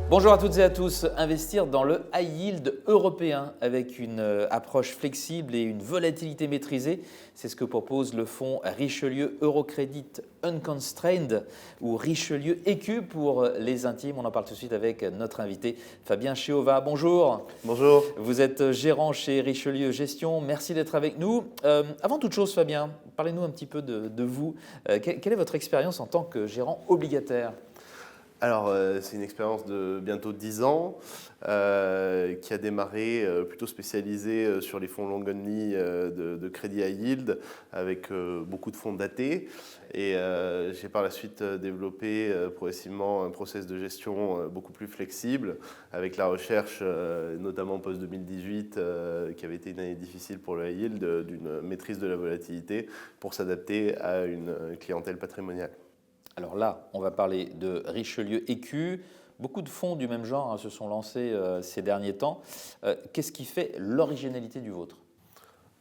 Bonjour à toutes et à tous. Investir dans le high yield européen avec une approche flexible et une volatilité maîtrisée, c'est ce que propose le fonds Richelieu Eurocredit Unconstrained ou Richelieu EQ pour les intimes. On en parle tout de suite avec notre invité Fabien Chéova. Bonjour. Bonjour. Vous êtes gérant chez Richelieu Gestion. Merci d'être avec nous. Avant toute chose, Fabien, parlez-nous un petit peu de vous. Quelle est votre expérience en tant que gérant obligataire ? Alors, c'est une expérience de bientôt 10 ans qui a démarré plutôt spécialisée sur les fonds long only de crédit high yield avec beaucoup de fonds datés. Et j'ai par la suite développé progressivement un process de gestion beaucoup plus flexible avec la recherche, notamment post-2018, qui avait été une année difficile pour le high yield, d'une maîtrise de la volatilité pour s'adapter à une clientèle patrimoniale. Alors là, on va parler de Richelieu EQ. Beaucoup de fonds du même genre se sont lancés ces derniers temps. Qu'est-ce qui fait l'originalité du vôtre ?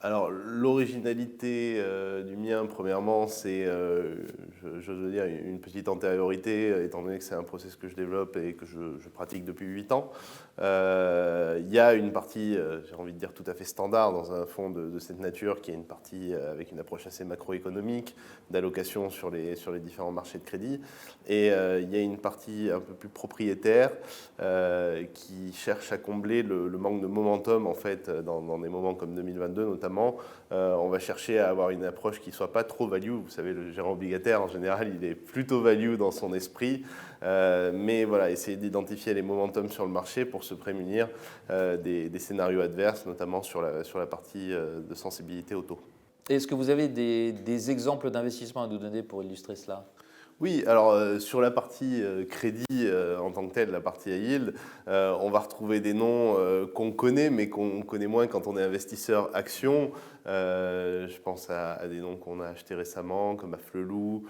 Alors, l'originalité du mien, premièrement, c'est, j'ose dire, une petite antériorité, étant donné que c'est un process que je développe et que je pratique depuis 8 ans. Il y a une partie, j'ai envie de dire, tout à fait standard dans un fonds de cette nature, qui est une partie avec une approche assez macroéconomique, d'allocation sur les différents marchés de crédit. Et il y a une partie un peu plus propriétaire qui cherche à combler le manque de momentum, en fait, dans des moments comme 2022, notamment. On va chercher à avoir une approche qui ne soit pas trop value. Vous savez, le gérant obligataire, en général, il est plutôt value dans son esprit. Mais voilà, essayer d'identifier les momentum sur le marché pour se prémunir des scénarios adverses, notamment sur la partie de sensibilité au taux. Est-ce que vous avez des exemples d'investissements à nous donner pour illustrer cela ? Oui, alors sur la partie crédit en tant que telle, la partie high yield, on va retrouver des noms qu'on connaît, mais qu'on connaît moins quand on est investisseur action. Je pense à des noms qu'on a achetés récemment, comme Afflelou,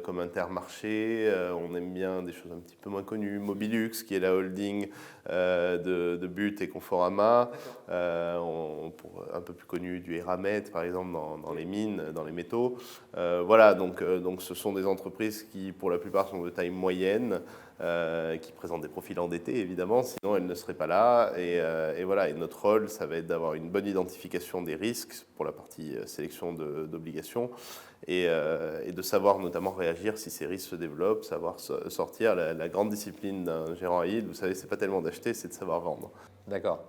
comme Intermarché. On aime bien des choses un petit peu moins connues. Mobilux, qui est la holding de But et Conforama. Pour un peu plus connu, du Eramet, par exemple, dans les mines, dans les métaux. Voilà, donc ce sont des entreprises qui, pour la plupart, sont de taille moyenne, qui présentent des profils endettés, évidemment, sinon elles ne seraient pas là. Et voilà, et notre rôle, ça va être d'avoir une bonne identification des risques pour la partie sélection d'obligations et de savoir notamment réagir si ces risques se développent, savoir sortir. La grande discipline d'un gérant high yield, vous savez, c'est pas tellement d'acheter, c'est de savoir vendre. D'accord.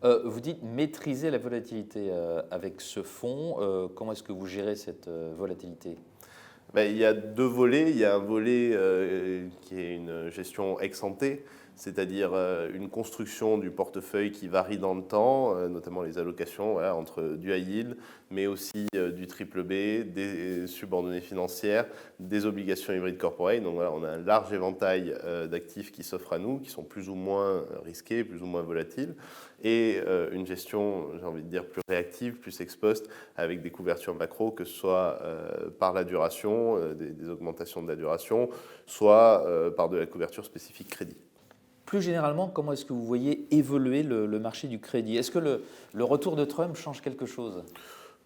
Vous dites maîtriser la volatilité avec ce fonds. Comment est-ce que vous gérez cette volatilité ? Il y a deux volets. Il y a un volet qui est une gestion ex ante, c'est-à-dire une construction du portefeuille qui varie dans le temps, notamment les allocations, voilà, entre du high yield, mais aussi du triple B, des subordonnées financières, des obligations hybrides corporate. Donc voilà, on a un large éventail d'actifs qui s'offrent à nous, qui sont plus ou moins risqués, plus ou moins volatiles, et une gestion, j'ai envie de dire, plus réactive, plus ex-post, avec des couvertures macro, que ce soit par la duration, des augmentations de la duration, soit par de la couverture spécifique crédit. Plus généralement, comment est-ce que vous voyez évoluer le marché du crédit ? Est-ce que le retour de Trump change quelque chose ?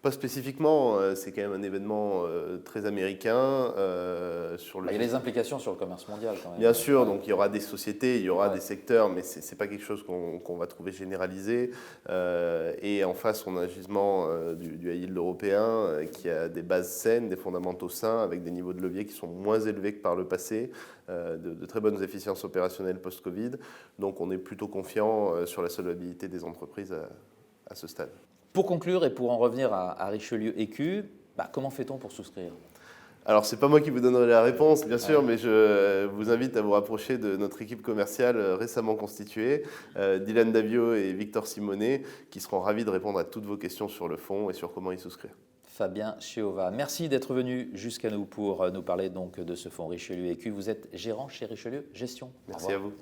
Pas spécifiquement, c'est quand même un événement très américain. Il y a des implications sur le commerce mondial quand même. Bien sûr, donc il y aura des sociétés, il y aura des secteurs, mais ce n'est pas quelque chose qu'on va trouver généralisé. Et en face, on a un gisement du high yield européen qui a des bases saines, des fondamentaux sains, avec des niveaux de levier qui sont moins élevés que par le passé, de très bonnes efficiences opérationnelles post-Covid. Donc on est plutôt confiant sur la solvabilité des entreprises à ce stade. Pour conclure et pour en revenir à Richelieu EQ, comment fait-on pour souscrire ? Alors, ce n'est pas moi qui vous donnerai la réponse, bien sûr, mais je vous invite à vous rapprocher de notre équipe commerciale récemment constituée, Dylan Davio et Victor Simonet, qui seront ravis de répondre à toutes vos questions sur le fonds et sur comment y souscrire. Fabien Chéova, merci d'être venu jusqu'à nous pour nous parler donc de ce fonds Richelieu EQ. Vous êtes gérant chez Richelieu Gestion. Merci à vous.